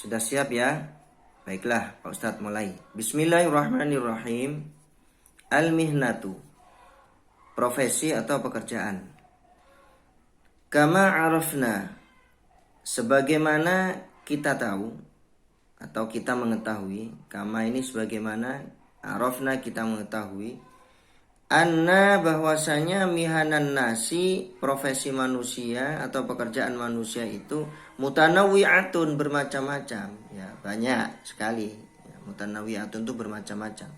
Sudah siap ya? Baiklah, Pak Ustadz mulai. Bismillahirrahmanirrahim. Al-mihnatu, profesi atau pekerjaan. Kama arafna, sebagaimana kita tahu atau kita mengetahui. Kama ini sebagaimana, arafna kita mengetahui. Anna bahwasanya mihanan nasi, profesi manusia atau pekerjaan manusia itu mutanawwi'atun, bermacam-macam ya, banyak sekali ya, mutanawwi'atun itu bermacam-macam.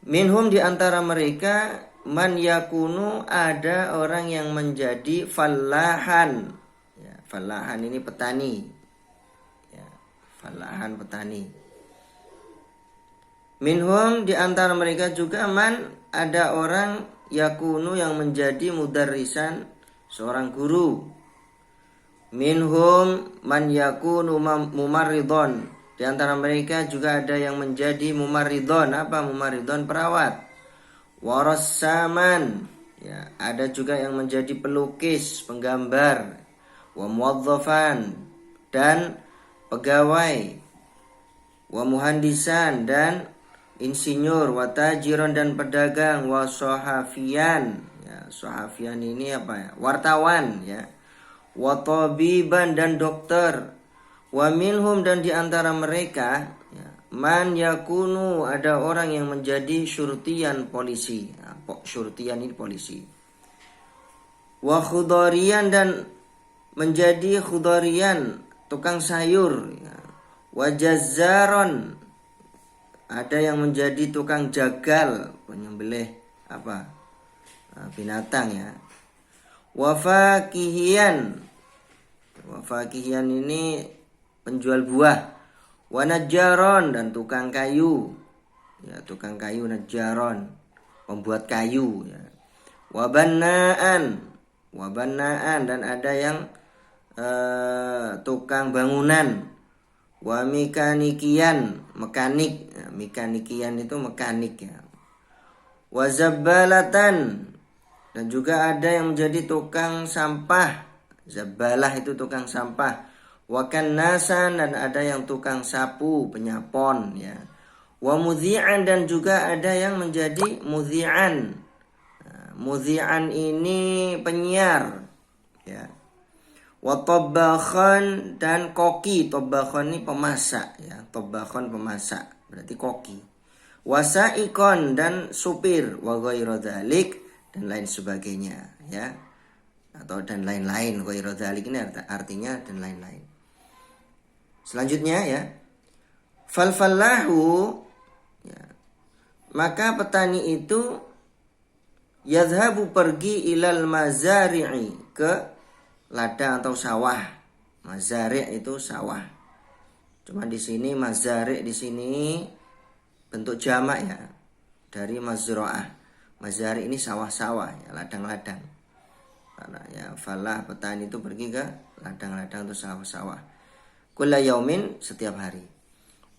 Minhum, di antara mereka, man yakunu, ada orang yang menjadi fallahan ya, fallahan ini petani ya, fallahan petani. Minhum, di antara mereka juga man, ada orang yakunu yang menjadi mudarrisan, seorang guru. Minhum man yakunu mumarridon, di antara mereka juga ada yang menjadi mumarridon. Apa mumarridon? Perawat. Warassaman ya, ada juga yang menjadi pelukis, penggambar. Wa muwadzafan, dan pegawai. Wa muhandisan, dan insinyur. Wa tajiron, dan pedagang. Wa sohafian ya, sohafian ini apa ya, wartawan ya. Wa tabiban, dan dokter. Wa minhum, dan di antara mereka ya, man yakunu, ada orang yang menjadi syurtian, polisi ya, syurtian ini polisi. Wa khudarian, dan menjadi khudarian, tukang sayur ya. Wa jazzaron, ada yang menjadi tukang jagal, penyembelih apa, binatang ya. Wa fakihian, wa fakihian ini penjual buah. Wa najjaron, dan tukang kayu ya, tukang kayu, najjaron, pembuat kayu ya. Wa bannaan, wa bannaan, dan ada yang tukang bangunan. Wa mekanikian, mekanik ya, mekanikian itu mekanik ya. Wa zabbalatan, dan juga ada yang menjadi tukang sampah. Zabbalah itu tukang sampah. Wa kannasan, dan ada yang tukang sapu, penyapon ya. Wa mudhi'an, dan juga ada yang menjadi mudhi'an. Mudhi'an ini penyiar ya. Wa tabbakhan, dan koki. Tabbakhan ini pemasak ya, tabbakhan pemasak, berarti koki. Wa sa'iqon, dan supir. Wa ghairu dzalik, dan lain sebagainya ya, atau dan lain-lain. Ghairu dzalik ini artinya dan lain-lain. Selanjutnya ya, fal fallahu ya, maka petani itu yadhhabu, pergi, ilal mazari'i, ke ladang atau sawah. Mazari' itu sawah. Cuma di sini mazari' di sini bentuk jamak ya, dari mazra'ah. Mazari' ini sawah-sawah ya, ladang-ladang. Karena ya, falah, petani itu pergi ke ladang-ladang atau sawah-sawah. Kulla yaumin, setiap hari.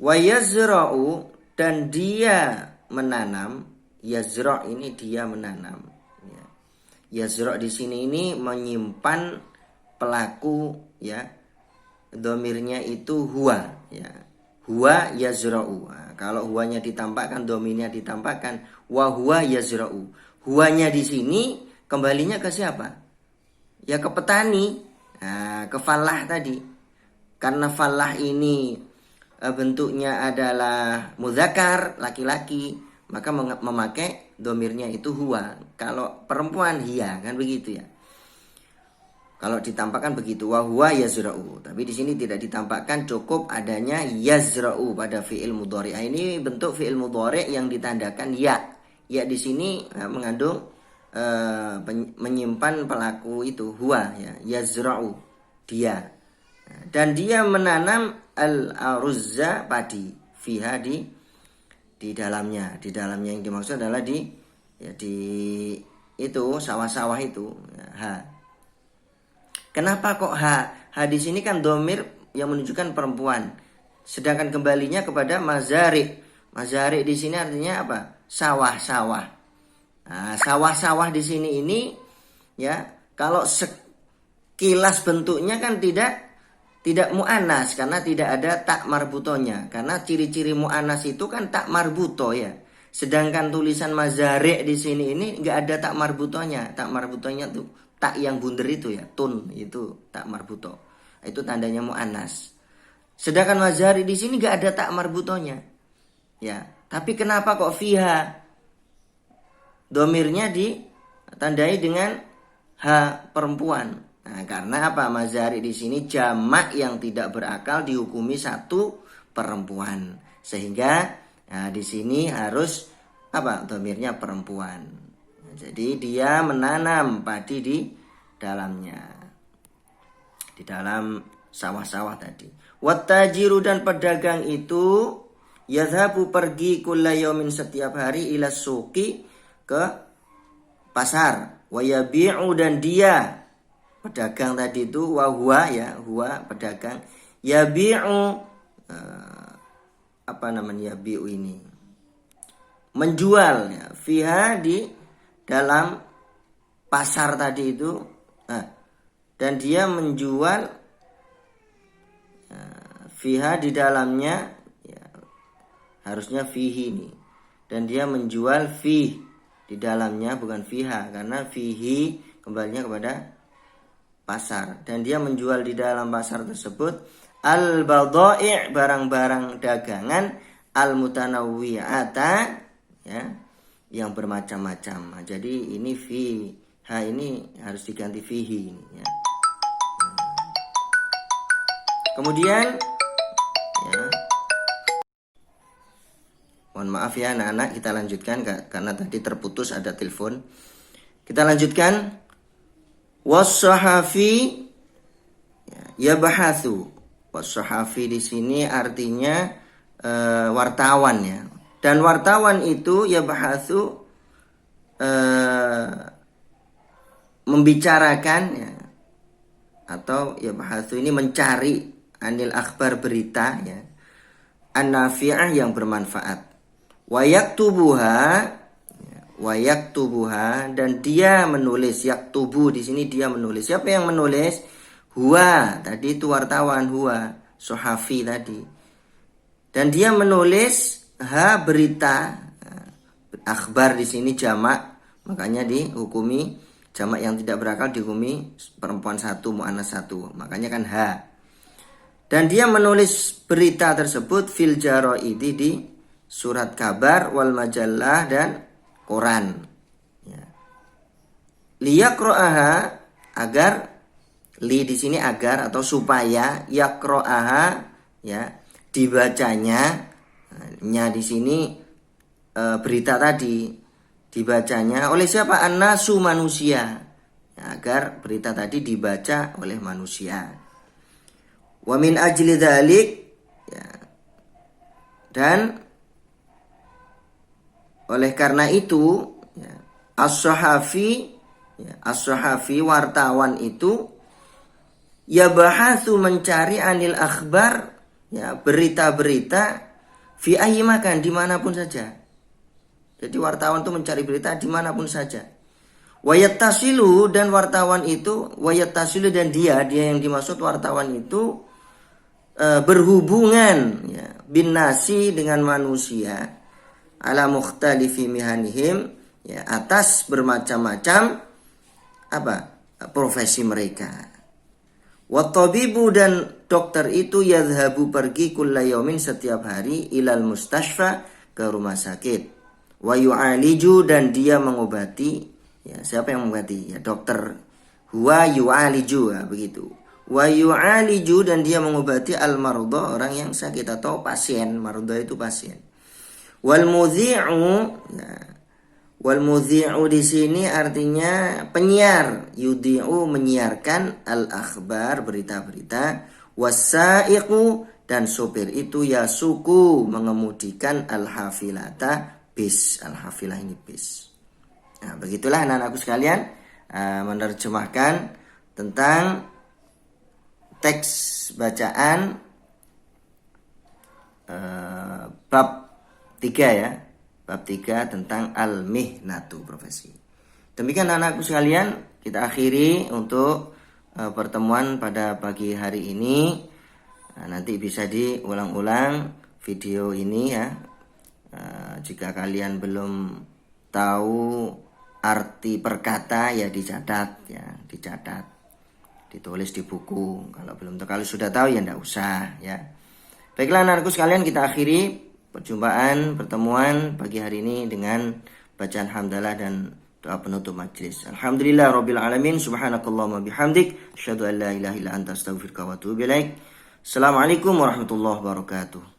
Wa yazra'u, dan dia menanam. Yazra' ini dia menanam ya. Yazra' di sini ini menyimpan pelaku ya, domirnya itu huwa ya, huwa yazra'u. Nah, kalau huwanya ditampakkan, domirnya ditampakkan, wa huwa yazra'u. Huwanya di sini kembalinya ke siapa? Ya ke petani, nah, ke falah tadi. Karena falah ini bentuknya adalah muzakkar, laki-laki, maka memakai domirnya itu huwa. Kalau perempuan hiya, kan begitu ya. Kalau ditampakkan begitu, wa huwa yazra'u. Tapi di sini tidak ditampakkan, cukup adanya yazra'u pada fi'il mudhari'. Ini bentuk fi'il mudhari' yang ditandakan ya. Ya di sini mengandung menyimpan pelaku itu huwa ya, yazra'u, dia. Dan dia menanam al-aruzza, padi, fiha, di dalamnya. Di dalamnya yang dimaksud adalah di itu sawah-sawah itu ya, ha. Kenapa kok ha? Ha di sini kan domir yang menunjukkan perempuan. Sedangkan kembalinya kepada mazari'. Mazari' di sini artinya apa? Sawah-sawah. Nah, sawah-sawah di sini ini ya, kalau sekilas bentuknya kan tidak tidak mu'annas karena tidak ada tak marbutonya. Karena ciri-ciri mu'annas itu kan tak marbuto ya. Sedangkan tulisan mazari' di sini ini nggak ada tak marbutonya. Tak marbutonya tuh tak yang bunder itu ya, tun itu tak marbuto. Itu tandanya mu'annas. Sedangkan mazari' di sini nggak ada tak marbutonya. Ya, tapi kenapa kok fiha domirnya ditandai dengan ha perempuan? Nah, karena apa? Mazari di sini jamak yang tidak berakal dihukumi satu perempuan. Sehingga di sini harus apa? Domirnya perempuan. Nah, jadi dia menanam padi di dalamnya. Di dalam sawah-sawah tadi. Wattajiru dan pedagang itu yadhabu pergi kulla yaumin setiap hari ila suqi ke pasar. Wa yabi'u dan dia pedagang tadi itu huwa pedagang yabi'u apa namanya yabi'u ini menjual ya fiha di dalam pasar tadi itu dan dia menjual fiha di dalamnya ya, harusnya fihi ini dan dia menjual fih di dalamnya bukan fiha karena fihi kembalinya kepada pasar dan dia menjual di dalam pasar tersebut al-badai' barang-barang dagangan al-mutanawwi'ata ya yang bermacam-macam. Jadi ini fiha ini harus diganti fihi ini ya. Kemudian ya mohon maaf ya anak-anak, kita lanjutkan karena tadi terputus ada telepon. Kita lanjutkan. Was-sahafi yabhathu. Was-sahafi di sini artinya wartawan ya. Dan wartawan itu yabhathu membicarakan ya. Atau yabhathu ini mencari anil akhbar berita ya. An-nafi'ah yang bermanfaat. Wa yaktubuha dan dia menulis. Yaktubu di sini dia menulis. Siapa yang menulis? Huwa tadi itu wartawan, huwa sohafi tadi. Dan dia menulis berita. Akhbar di sini jamak, makanya dihukumi jamak yang tidak berakal dihukumi perempuan satu muannas satu. Makanya kan Dan dia menulis berita tersebut fil jaraidi di surat kabar wal majallah dan koran. Ya. Liyaqra'aha agar li di sini agar atau supaya yaqra'aha ya dibacanya nya di sini berita tadi dibacanya oleh siapa? An-nasu manusia. Ya, agar berita tadi dibaca oleh manusia. Wa min ajli dzalik ya. Dan oleh karena itu ya, as-sahafi wartawan itu yabahatsu mencari anil akhbar ya berita-berita fi ayyimakan dimanapun saja. Jadi wartawan itu mencari berita dimanapun saja. Wayattasilu dan wartawan itu wayattasilu dan dia yang dimaksud wartawan itu berhubungan ya bin nasi dengan manusia ala mukhtalifi mihanihim ya atas bermacam-macam profesi mereka. Wa tabibu dan dokter itu yadhhabu pergi kulla yaumin setiap hari ilal mustashfa ke rumah sakit. Wa yu'aliju dan dia mengobati ya siapa yang mengobati ya dokter huwa yu'aliju ya begitu. Wa yu'aliju dan dia mengobati al marudha orang yang sakit atau pasien. Marudha itu pasien. Wal mudhi'u di sini artinya penyiar. Yudhi'u menyiarkan al akhbar berita-berita. Wasaiqu dan sopir itu yasuku mengemudikan al hafilata bis. Al hafilah ini bis. Nah, begitulah anak-anakku sekalian menerjemahkan tentang teks bacaan bab 3 ya. Bab 3 tentang al-mihnatu profesi. Demikian anak-anakku sekalian, kita akhiri untuk pertemuan pada pagi hari ini. Nah, nanti bisa diulang-ulang video ini ya. Jika kalian belum tahu arti perkata ya dicatat, ditulis di buku. Kalau sudah tahu ya enggak usah ya. Baiklah anak-anakku sekalian, kita akhiri pertemuan pagi hari ini dengan bacaan hamdalah dan doa penutup majelis. Alhamdulillah rabbil alamin, subhanakallahumma bihamdik, asyhadu an la ilaha illa anta astaghfiruka wa atubu ilaik. Assalamualaikum warahmatullahi wabarakatuh.